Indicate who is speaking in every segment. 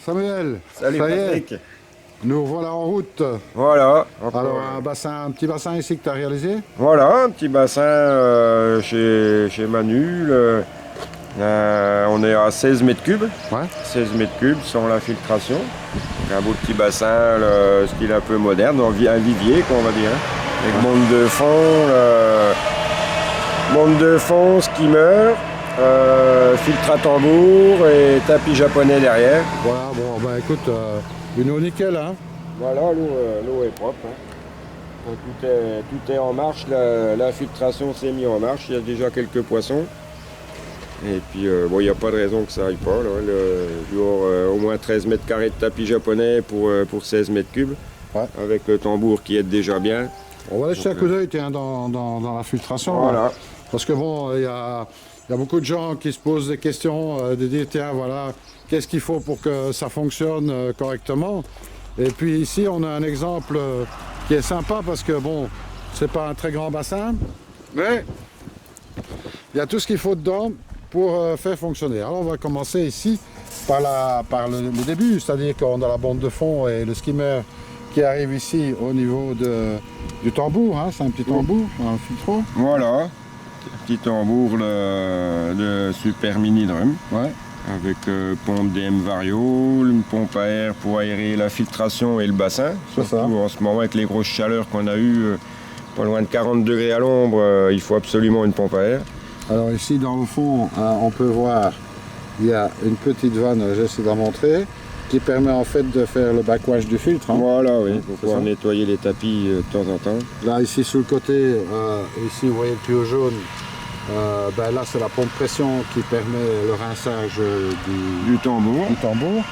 Speaker 1: Samuel,
Speaker 2: Salut
Speaker 1: ça y est,
Speaker 2: Patrick.
Speaker 1: nous voilà en route.
Speaker 2: Voilà.
Speaker 1: Alors un petit bassin ici que tu as réalisé.
Speaker 2: Voilà, un petit bassin chez Manu. On est à 16 mètres cubes.
Speaker 1: Ouais.
Speaker 2: 16 mètres cubes sans la filtration. Un beau petit bassin, style un peu moderne, un vivier, quoi, on va dire. Avec monde de fond, skimmer, filtre à tambour et tapis japonais derrière.
Speaker 1: Voilà, bon, bah écoute, une eau nickel, hein.
Speaker 2: Voilà, l'eau est propre. Hein. Tout est en marche, la filtration s'est mise en marche, il y a déjà quelques poissons. Et puis, il n'y a pas de raison que ça aille pas. Là. Il y aura au moins 13 mètres carrés de tapis japonais pour 16 mètres cubes,
Speaker 1: Ouais.
Speaker 2: avec le tambour qui aide déjà bien.
Speaker 1: On va aller jeter un coup d'œil tiens, dans la filtration.
Speaker 2: Voilà.
Speaker 1: Hein. Parce que bon, il y a beaucoup de gens qui se posent des questions, de dire tiens voilà, qu'est-ce qu'il faut pour que ça fonctionne correctement. Et puis ici on a un exemple qui est sympa parce que bon, c'est pas un très grand bassin, mais il y a tout ce qu'il faut dedans pour faire fonctionner. Alors on va commencer ici par le début, c'est-à-dire qu'on a la bande de fond et le skimmer qui arrive ici au niveau du tambour, hein, c'est un petit tambour, un filtro.
Speaker 2: Voilà, petit tambour de super mini drum.
Speaker 1: Ouais.
Speaker 2: Avec pompe DM Vario, une pompe à air pour aérer la filtration et le bassin.
Speaker 1: C'est ça.
Speaker 2: Surtout en ce moment avec les grosses chaleurs qu'on a eues, pas loin de 40 degrés à l'ombre, il faut absolument une pompe à air.
Speaker 1: Alors ici dans le fond, on peut voir, il y a une petite vanne, j'essaie de la montrer, qui permet en fait de faire le backwash du filtre. Hein.
Speaker 2: Voilà, oui, pour
Speaker 1: C'est
Speaker 2: pouvoir
Speaker 1: ça.
Speaker 2: nettoyer les tapis de temps en temps.
Speaker 1: Là ici sur le côté, ici vous voyez le tuyau jaune, là c'est la pompe pression qui permet le rinçage
Speaker 2: Du tambour.
Speaker 1: du tambour.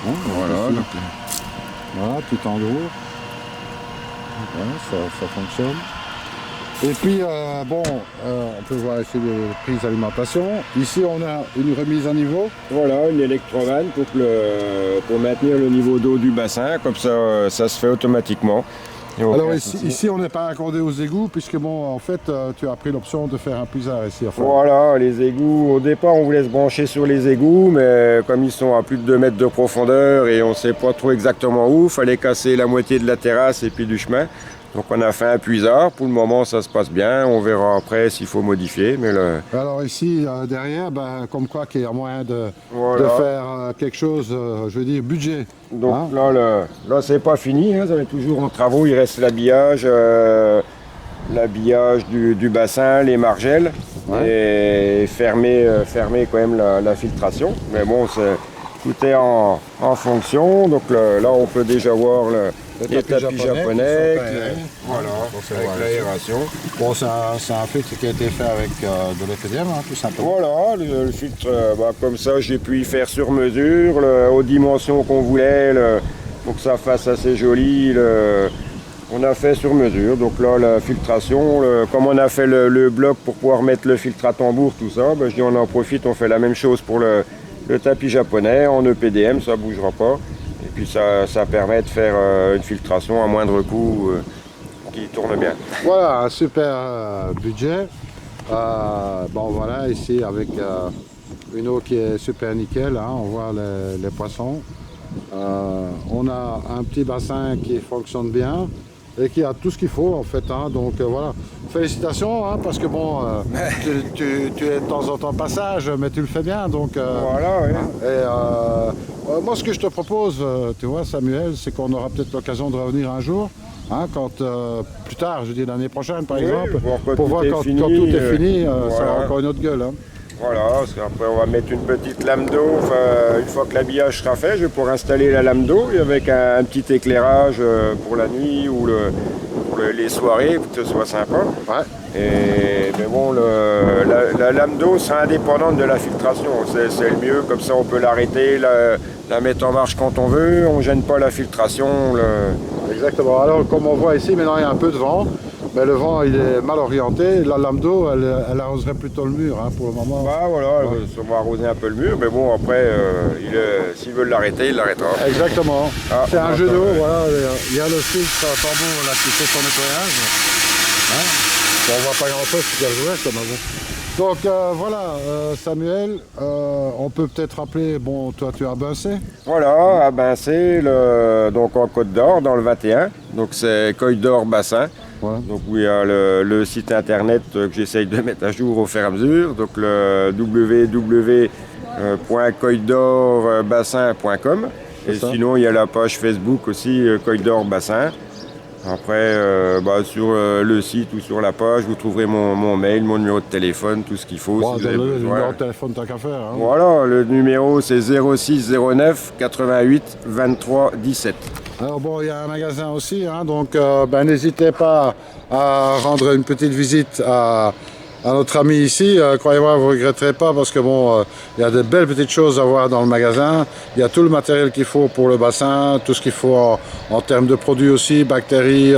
Speaker 1: Hein,
Speaker 2: Voilà,
Speaker 1: ici,
Speaker 2: donc,
Speaker 1: voilà, petit tambour. Voilà, ça fonctionne. Et puis on peut voir ici les prises d'alimentation. Ici on a une remise à niveau.
Speaker 2: voilà, une électrovanne pour maintenir le niveau d'eau du bassin, comme ça, ça se fait automatiquement. Et aucun
Speaker 1: Alors
Speaker 2: souci.
Speaker 1: ici on n'est pas accordé aux égouts puisque bon en fait tu as pris l'option de faire un puisard ici. Enfin,
Speaker 2: Voilà, les égouts, au départ on voulait se brancher sur les égouts, mais comme ils sont à plus de 2 mètres de profondeur et on ne sait pas trop exactement où, il fallait casser la moitié de la terrasse et puis du chemin. Donc on a fait un puisard, pour le moment ça se passe bien, on verra après s'il faut modifier. Mais
Speaker 1: Alors ici derrière, comme quoi qu'il y a moyen de faire quelque chose, je veux dire budget.
Speaker 2: donc
Speaker 1: Hein.
Speaker 2: là c'est pas fini, hein, ça est toujours en travaux, il reste l'habillage du bassin, les margelles, et fermer quand même la filtration. Mais bon, tout est en fonction, donc là on peut déjà voir les tapis japonais, voilà, avec l'aération.
Speaker 1: Bon, c'est un filtre qui a été fait avec de l'EPDM, hein, tout simplement.
Speaker 2: Voilà, le filtre, comme ça j'ai pu y faire sur mesure, aux dimensions qu'on voulait, pour que ça fasse assez joli. On a fait sur mesure, donc là la filtration, comme on a fait le bloc pour pouvoir mettre le filtre à tambour, tout ça, je dis on en profite, on fait la même chose pour le tapis japonais en EPDM, ça ne bougera pas. Et puis ça permet de faire une filtration à moindre coût qui tourne bien.
Speaker 1: Voilà, un super budget. Voilà, ici avec une eau qui est super nickel, hein, on voit les poissons. On a un petit bassin qui fonctionne bien et qui a tout ce qu'il faut en fait. Hein, donc voilà, félicitations hein, parce que bon, tu es de temps en temps passage, mais tu le fais bien. Donc
Speaker 2: Voilà, oui.
Speaker 1: et moi, ce que je te propose, tu vois, Samuel, c'est qu'on aura peut-être l'occasion de revenir un jour. Hein, quand plus tard, je dis l'année prochaine par exemple, pour voir quand tout est fini, ça a encore une autre gueule. Hein.
Speaker 2: Voilà, parce qu'après on va mettre une petite lame d'eau, une fois que l'habillage sera fait, je vais pouvoir installer la lame d'eau avec un petit éclairage pour la nuit ou pour les soirées, pour que ce soit sympa.
Speaker 1: Ouais.
Speaker 2: Mais bon, la lame d'eau sera indépendante de la filtration, c'est le mieux, comme ça on peut l'arrêter, la mettre en marche quand on veut, on ne gêne pas la filtration.
Speaker 1: Exactement, alors comme on voit ici, maintenant il y a un peu de vent. Mais le vent il est mal orienté, la lame d'eau elle arroserait plutôt le mur hein, pour le moment.
Speaker 2: Voilà, on va arroser un peu le mur, mais bon après, s'ils veulent l'arrêter, il l'arrêtera.
Speaker 1: Exactement, c'est un jeu d'eau,
Speaker 2: ouais.
Speaker 1: voilà, il y a le filtre tambour là qui fait son nettoyage. Hein. On voit pas grand chose qui est ouvert comme avant. Donc voilà, Samuel, on peut peut-être rappeler, bon, toi tu as Bincé.
Speaker 2: Voilà, à Bincé, donc en Côte d'Or, dans le 21. Donc c'est Côte d'Or Bassin.
Speaker 1: Voilà.
Speaker 2: Donc où il y a le site internet que j'essaye de mettre à jour au fur et à mesure. Donc le www.coidedorbassin.com. Et sinon il y a la page Facebook aussi, Côte d'Or Bassin. Après, sur le site ou sur la page, vous trouverez mon mail, mon numéro de téléphone, tout ce qu'il faut.
Speaker 1: Bon,
Speaker 2: si vous avez
Speaker 1: le
Speaker 2: besoin.
Speaker 1: numéro de téléphone, t'as qu'à faire. Hein.
Speaker 2: Voilà, le numéro c'est 06 09 88 23 17.
Speaker 1: Alors bon, il y a un magasin aussi, hein, donc n'hésitez pas à rendre une petite visite à notre ami ici. Croyez-moi, vous ne regretterez pas parce que bon, il y a de belles petites choses à voir dans le magasin. Il y a tout le matériel qu'il faut pour le bassin, tout ce qu'il faut en termes de produits aussi, bactéries,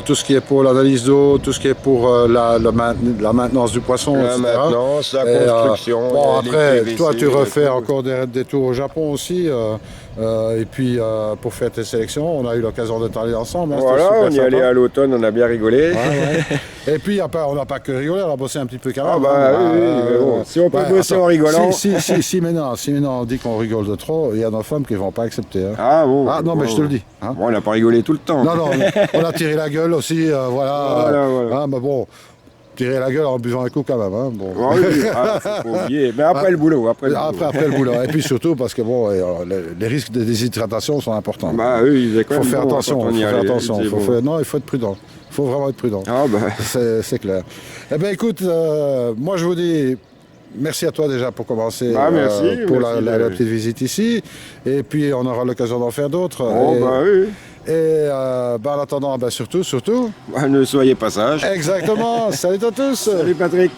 Speaker 1: tout ce qui est pour l'analyse d'eau, tout ce qui est pour la maintenance du poisson, etc.
Speaker 2: La maintenance, la construction.
Speaker 1: Bon, après,
Speaker 2: PVC,
Speaker 1: toi, tu refais encore des tours au Japon aussi. Et puis, pour faire tes sélections, on a eu l'occasion de parler ensemble. Hein,
Speaker 2: voilà, on y
Speaker 1: sympa.
Speaker 2: allait à l'automne, on a bien rigolé.
Speaker 1: Ouais. Et puis, on n'a pas que rigolé, on a bossé un petit peu quand même.
Speaker 2: Oui, mais bon, si on peut bosser en rigolant.
Speaker 1: Si maintenant on dit qu'on rigole de trop, il y a nos femmes qui ne vont pas accepter. Hein.
Speaker 2: Ah bon.
Speaker 1: Non, mais je te le dis. Hein.
Speaker 2: Bon, on n'a pas rigolé tout le temps.
Speaker 1: Non, on a tiré la gueule aussi, voilà.
Speaker 2: Voilà.
Speaker 1: Mais bon, tirer la gueule en buvant un coup quand même. Hein. Bon.
Speaker 2: Oui, faut pas oublier. Mais après le boulot. Après
Speaker 1: le boulot. Et puis surtout parce que bon, les risques de déshydratation sont importants.
Speaker 2: Il
Speaker 1: faut faire attention. Il faut être prudent. Il faut vraiment être prudent. C'est clair. Eh bien écoute, moi je vous dis merci à toi déjà pour commencer pour la petite visite ici. Et puis on aura l'occasion d'en faire d'autres. Et en attendant, surtout.
Speaker 2: Ne soyez pas sages.
Speaker 1: Exactement. Salut à tous.
Speaker 2: Salut Patrick.